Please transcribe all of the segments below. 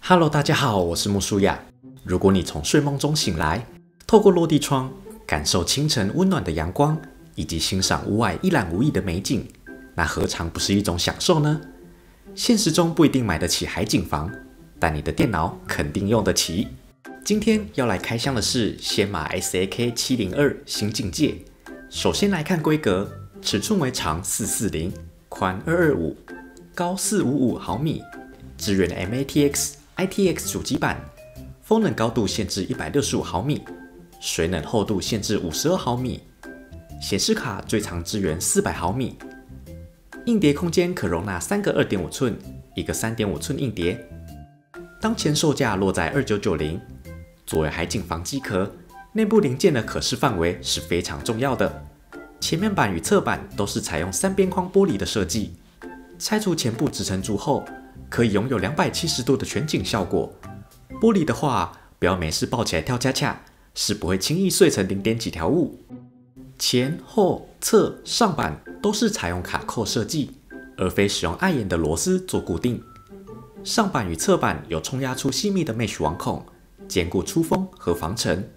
Hello， 大家好，我是木舒雅。如果你从睡梦中醒来，透过落地窗感受清晨温暖的阳光，以及欣赏屋外一览无遗的美景，那何尝不是一种享受呢？现实中不一定买得起海景房，但你的电脑肯定用得起。今天要来开箱的是先马 SAK702 新境界。首先来看规格，尺寸为长440，宽225，高455毫米，支援 MATX、ITX 主机板，风冷高度限制165毫米，水冷厚度限制52毫米，显示卡最长支援400毫米，硬碟空间可容纳3个2.5寸、1个3.5寸硬碟，当前售价落在2990。作为海景房机壳，内部零件的可视范围是非常重要的。前面板与侧板都是采用3边框玻璃的设计，拆除前部支撑柱后，可以拥有270度的全景效果。玻璃的话，不要没事抱起来跳恰恰，是不会轻易碎成0点几条物。前后侧上板都是采用卡扣设计，而非使用碍眼的螺丝做固定。上板与侧板有冲压出细密的 mesh 网孔，兼顾出风和防尘。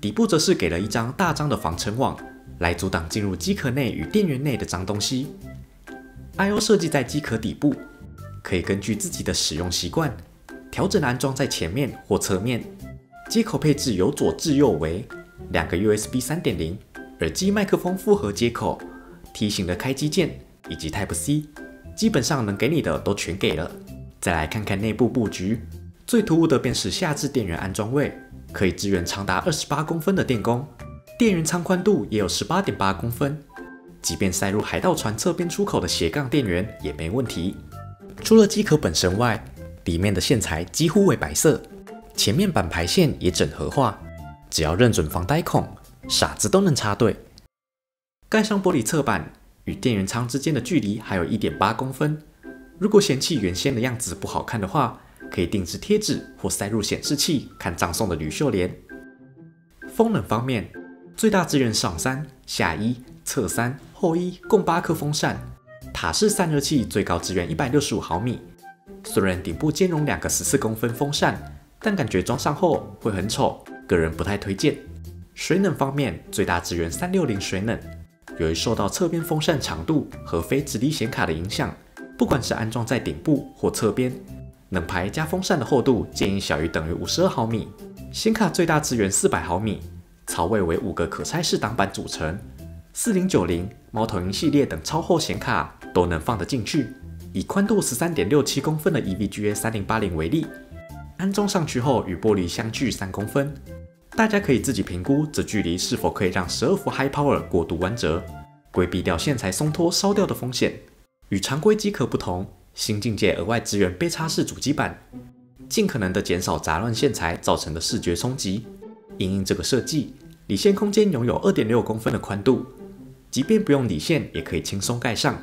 底部则是给了一张大张的防尘网，来阻挡进入机壳内与电源内的脏东西。I/O 设计在机壳底部，可以根据自己的使用习惯调整安装在前面或侧面。接口配置由左至右为2个 USB 3.0、耳机麦克风复合接口、T 型的开机键以及 Type-C， 基本上能给你的都全给了。再来看看内部布局，最突兀的便是下置电源安装位，可以支援长达28公分的电工，电源仓宽度也有 18.8 公分，即便塞入海盗船侧边出口的斜杠电源也没问题。除了机壳本身外，里面的线材几乎为白色，前面板排线也整合化，只要认准防呆孔，傻子都能插对。盖上玻璃侧板与电源仓之间的距离还有 1.8 公分，如果嫌弃原先的样子不好看的话，可以定制贴纸或塞入显示器看葬送的铝绣帘。风冷方面，最大支援上3、下1、侧3、后1共8颗风扇，塔式散热器最高支援165毫米。虽然顶部兼容2个14公分风扇，但感觉装上后会很丑，个人不太推荐。水冷方面，最大支援360水冷，由于受到侧边风扇长度和非直立显卡的影响，不管是安装在顶部或侧边，冷排加风扇的厚度建议小于等于52毫米。显卡最大支援400毫米，槽位为5个可拆式挡板组成，4090、猫头鹰系列等超厚显卡都能放得进去。以宽度 13.67 公分的 EVGA 3080为例，安装上去后与玻璃相距3公分，大家可以自己评估这距离是否可以让12伏 High Power 过度弯折，规避掉线材松脱烧掉的风险。与常规机壳不同，新境界额外支援杯插式主机板，尽可能的减少杂乱线材造成的视觉冲击。因应这个设计，理线空间拥有 2.6 公分的宽度，即便不用理线也可以轻松盖上，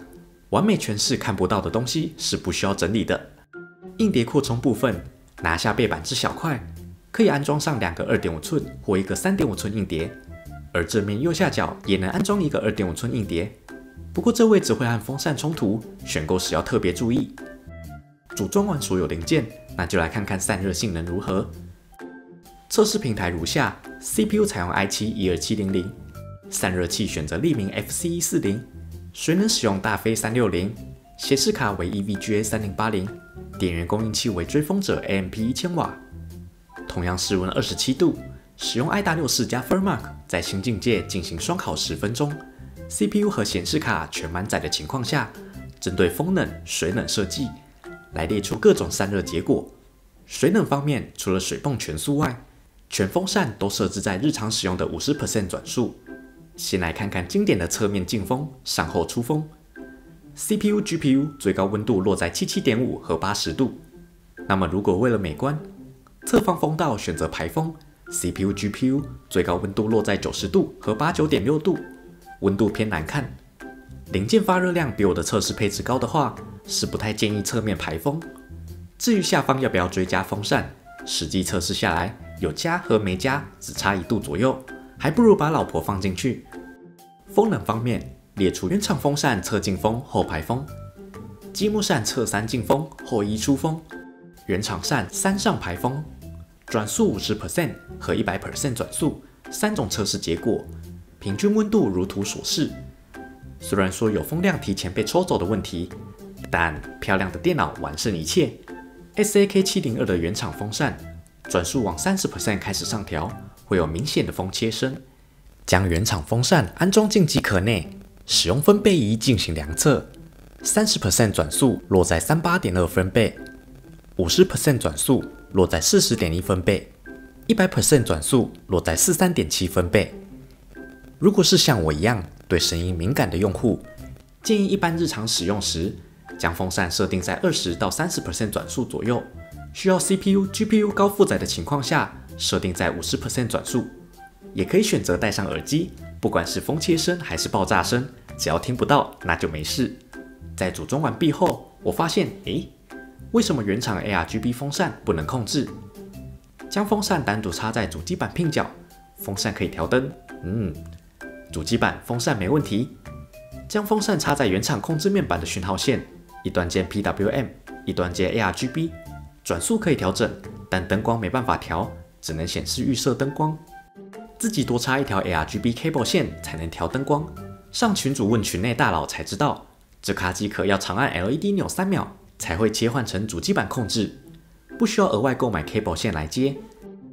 完美诠释看不到的东西是不需要整理的。硬碟扩充部分，拿下背板之小块，可以安装上2个2.5寸或1个3.5寸硬碟，而正面右下角也能安装1个2.5寸硬碟。不过这位置会和风扇冲突，选购时要特别注意。组装完所有零件，那就来看看散热性能如何。测试平台如下 ：CPU 采用 i7-12700， 散热器选择利明 FC140， 水冷使用大飞360，显示卡为 EVGA 3080，电源供应器为追风者 AMP1000 瓦。同样室温27度，使用 IDA64 加 Furmark 在新境界进行双烤10分钟。CPU 和显示卡全满载的情况下，针对风冷、水冷设计，来列出各种散热结果。水冷方面，除了水泵全速外，全风扇都设置在日常使用的 50% 转速。先来看看经典的侧面进风、上后出风。CPU、GPU 最高温度落在 77.5 和80度。那么如果为了美观，侧方风道选择排风 ，CPU、GPU 最高温度落在90度和89.6度。温度偏难看，零件发热量比我的测试配置高的话，是不太建议侧面排风。至于下方要不要追加风扇，实际测试下来，有加和没加只差1度左右，还不如把老婆放进去。风冷方面，列出原厂风扇侧进风后排风，积木扇侧3进风后1出风，原厂扇3上排风，转速50% 和100% 转速3种测试结果，平均温度如图所示。虽然说有风量提前被抽走的问题，但漂亮的电脑完胜一切。SAK702 的原厂风扇转速往30% 开始上调，会有明显的风切声。将原厂风扇安装进机壳内，使用分贝仪进行量测。30% 转速落在38.2分贝，50% 转速落在40.1分贝，100% 转速落在43.7分贝。如果是像我一样对声音敏感的用户，建议一般日常使用时，将风扇设定在20到30% 转速左右，需要 CPU、GPU 高负载的情况下，设定在50% 转速。也可以选择戴上耳机，不管是风切声还是爆炸声，只要听不到，那就没事。在组装完毕后，我发现，为什么原厂 ARGB 风扇不能控制？将风扇单独插在主机板拼角，风扇可以调灯。主机板风扇没问题。将风扇插在原厂控制面板的讯号线，一端接 PWM， 一端接 ARGB， 转速可以调整，但灯光没办法调，只能显示预设灯光。自己多插一条 ARGB cable 线才能调灯光。上群组问群内大佬才知道，这卡机壳要长按 LED 扭3秒才会切换成主机板控制，不需要额外购买 cable 线来接。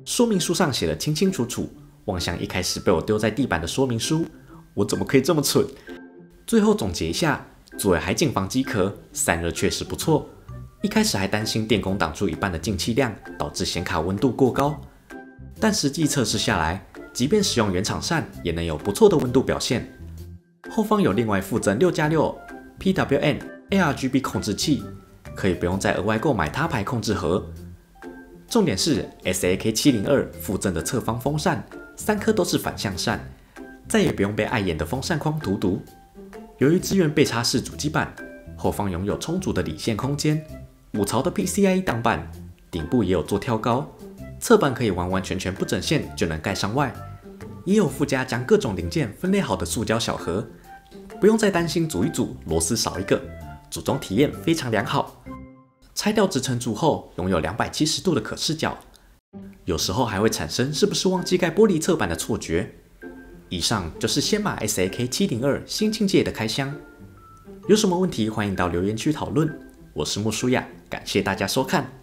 说明书上写得清清楚楚，妄想一开始被我丢在地板的说明书，我怎么可以这么蠢？最后总结一下，作为海景房机壳，散热确实不错。一开始还担心电工挡住一半的进气量，导致显卡温度过高，但实际测试下来，即便使用原厂扇，也能有不错的温度表现。后方有另外附赠6+6 PWM ARGB 控制器，可以不用再额外购买他牌控制盒。重点是 SAK702 附赠的侧方风扇，3颗都是反向扇，再也不用被碍眼的风扇框荼毒。由于支援背插式主机板，后方拥有充足的理线空间，5槽的 PCIe 档板，顶部也有做挑高。侧板可以完完全全不整线就能盖上外，也有附加将各种零件分类好的塑胶小盒，不用再担心组一组螺丝少一个，组装体验非常良好。拆掉支撑柱后，拥有270度的可视角，有时候还会产生是不是忘记盖玻璃侧板的错觉。以上就是先马 SAK702 新境界的开箱，有什么问题欢迎到留言区讨论。我是木舒亚，感谢大家收看。